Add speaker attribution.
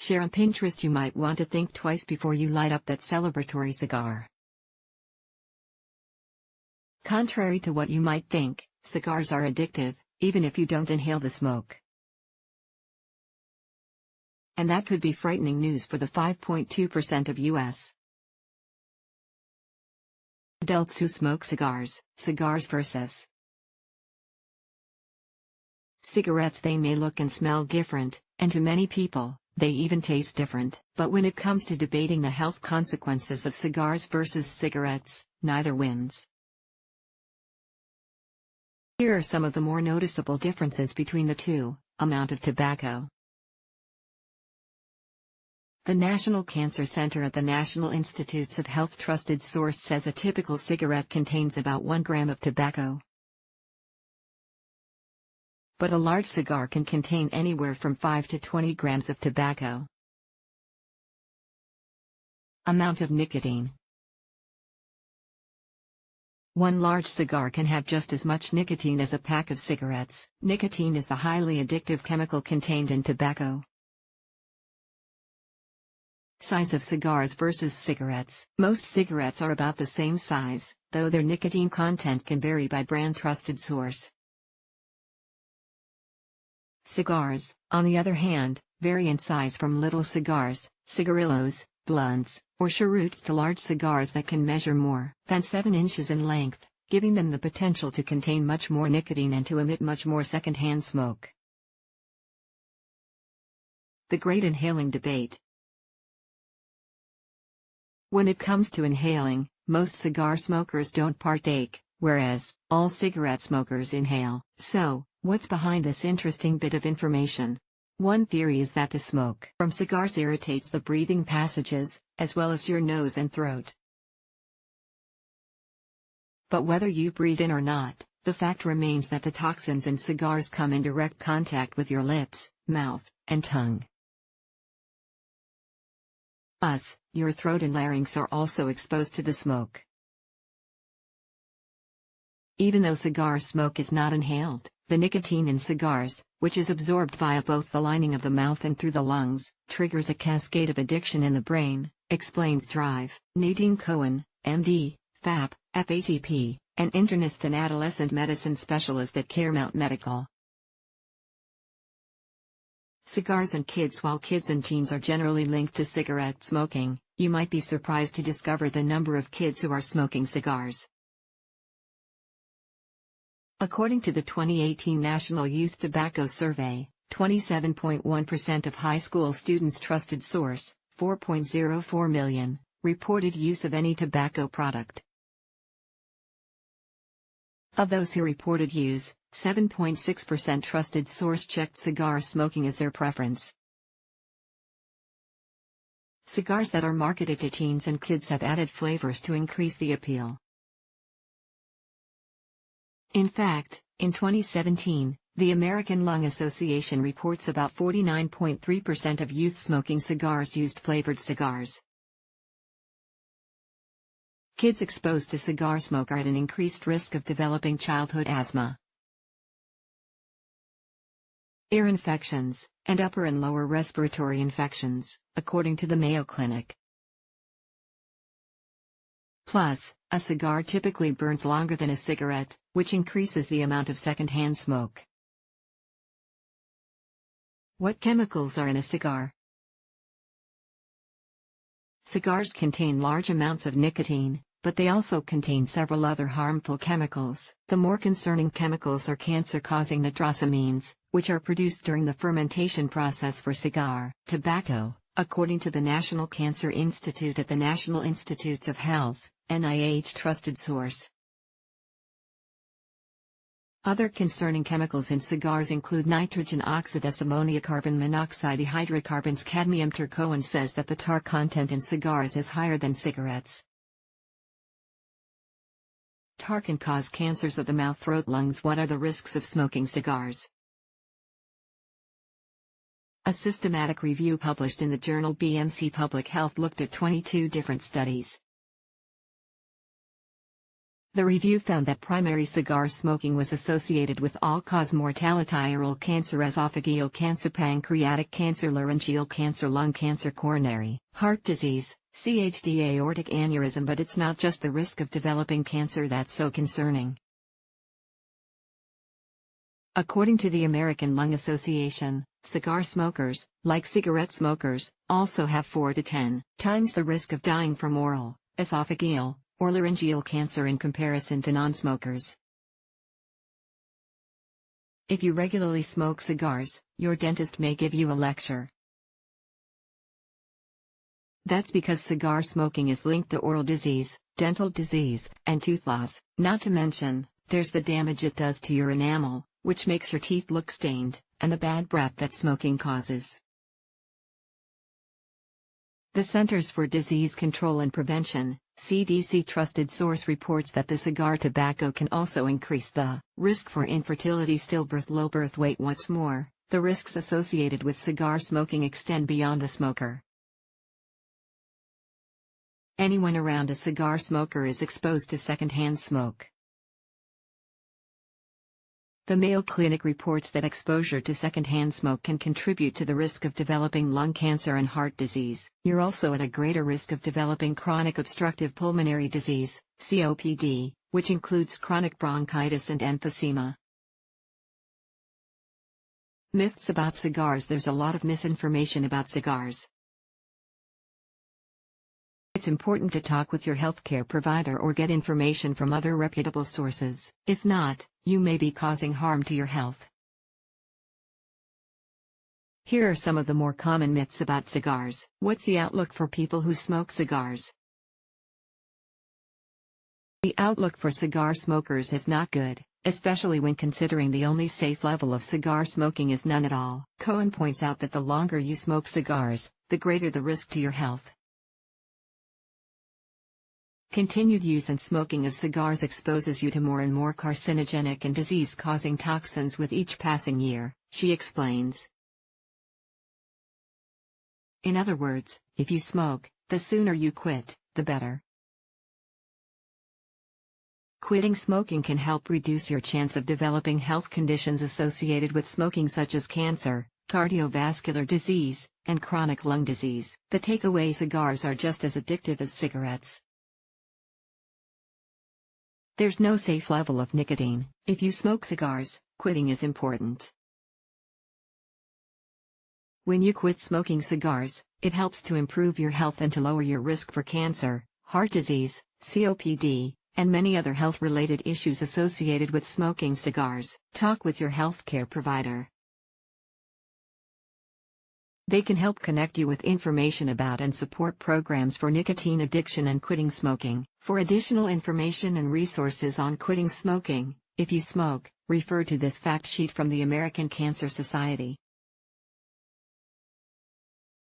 Speaker 1: Share on Pinterest. You might want to think twice before you light up that celebratory cigar. Contrary to what you might think, cigars are addictive, even if you don't inhale the smoke. And that could be frightening news for the 5.2% of U.S. adults who smoke cigars. Cigars versus cigarettes. They may look and smell different, and to many people, they even taste different. But when it comes to debating the health consequences of cigars versus cigarettes, neither wins. Here are some of the more noticeable differences between the two. Amount of tobacco. The National Cancer Center at the National Institutes of Health trusted source says a typical cigarette contains about 1 gram of tobacco. But a large cigar can contain anywhere from 5 to 20 grams of tobacco. Amount of nicotine. One large cigar can have just as much nicotine as a pack of cigarettes. Nicotine is the highly addictive chemical contained in tobacco. Size of cigars versus cigarettes. Most cigarettes are about the same size, though their nicotine content can vary by brand trusted source. Cigars, on the other hand, vary in size from little cigars, cigarillos, blunts, or cheroots to large cigars that can measure more than 7 inches in length, giving them the potential to contain much more nicotine and to emit much more secondhand smoke. The Great Inhaling Debate. When it comes to inhaling, most cigar smokers don't partake, whereas all cigarette smokers inhale. So, what's behind this interesting bit of information? One theory is that the smoke from cigars irritates the breathing passages, as well as your nose and throat. But whether you breathe in or not, the fact remains that the toxins in cigars come in direct contact with your lips, mouth, and tongue. Thus, your throat and larynx are also exposed to the smoke. Even though cigar smoke is not inhaled, the nicotine in cigars, which is absorbed via both the lining of the mouth and through the lungs, triggers a cascade of addiction in the brain, explains Drive. Nadine Cohen, MD, FAP, FACP, an internist and adolescent medicine specialist at Caremount Medical. Cigars and kids. While kids and teens are generally linked to cigarette smoking, you might be surprised to discover the number of kids who are smoking cigars. According to the 2018 National Youth Tobacco Survey, 27.1% of high school students trusted source, 4.04 million, reported use of any tobacco product. Of those who reported use, 7.6% trusted source checked cigar smoking as their preference. Cigars that are marketed to teens and kids have added flavors to increase the appeal. In fact, in 2017, the American Lung Association reports about 49.3% of youth smoking cigars used flavored cigars. Kids exposed to cigar smoke are at an increased risk of developing childhood asthma, ear infections, and upper and lower respiratory infections, according to the Mayo Clinic. Plus, a cigar typically burns longer than a cigarette, which increases the amount of secondhand smoke. What chemicals are in a cigar? Cigars contain large amounts of nicotine, but they also contain several other harmful chemicals. The more concerning chemicals are cancer-causing nitrosamines, which are produced during the fermentation process for cigar tobacco, according to the National Cancer Institute at the National Institutes of Health, NIH trusted source. Other concerning chemicals in cigars include nitrogen oxidase, ammonia, carbon monoxide, hydrocarbons, cadmium. Cohen says that the tar content in cigars is higher than cigarettes. Tar can cause cancers of the mouth, throat, lungs. What are the risks of smoking cigars? A systematic review published in the journal BMC Public Health looked at 22 different studies. The review found that primary cigar smoking was associated with all-cause mortality: oral cancer, esophageal cancer, pancreatic cancer, laryngeal cancer, lung cancer, coronary heart disease, CHD, aortic aneurysm. But it's not just the risk of developing cancer that's so concerning. According to the American Lung Association, cigar smokers, like cigarette smokers, also have 4 to 10 times the risk of dying from oral, esophageal, or laryngeal cancer in comparison to non-smokers. If you regularly smoke cigars, your dentist may give you a lecture. That's because cigar smoking is linked to oral disease, dental disease, and tooth loss. Not to mention, there's the damage it does to your enamel, which makes your teeth look stained, and the bad breath that smoking causes. The Centers for Disease Control and Prevention, CDC trusted source, reports that the cigar tobacco can also increase the risk for infertility, stillbirth, low birth weight. What's more, the risks associated with cigar smoking extend beyond the smoker. Anyone around a cigar smoker is exposed to secondhand smoke. The Mayo Clinic reports that exposure to secondhand smoke can contribute to the risk of developing lung cancer and heart disease. You're also at a greater risk of developing chronic obstructive pulmonary disease, COPD, which includes chronic bronchitis and emphysema. Myths about cigars. There's a lot of misinformation about cigars. It's important to talk with your healthcare provider or get information from other reputable sources. If not, you may be causing harm to your health. Here are some of the more common myths about cigars. What's the outlook for people who smoke cigars? The outlook for cigar smokers is not good, especially when considering the only safe level of cigar smoking is none at all. Cohen points out that the longer you smoke cigars, the greater the risk to your health. Continued use and smoking of cigars exposes you to more and more carcinogenic and disease-causing toxins with each passing year, she explains. In other words, if you smoke, the sooner you quit, the better. Quitting smoking can help reduce your chance of developing health conditions associated with smoking, such as cancer, cardiovascular disease, and chronic lung disease. The takeaway: cigars are just as addictive as cigarettes. There's no safe level of nicotine. If you smoke cigars, quitting is important. When you quit smoking cigars, it helps to improve your health and to lower your risk for cancer, heart disease, COPD, and many other health-related issues associated with smoking cigars. Talk with your healthcare provider. They can help connect you with information about and support programs for nicotine addiction and quitting smoking. For additional information and resources on quitting smoking, if you smoke, refer to this fact sheet from the American Cancer Society.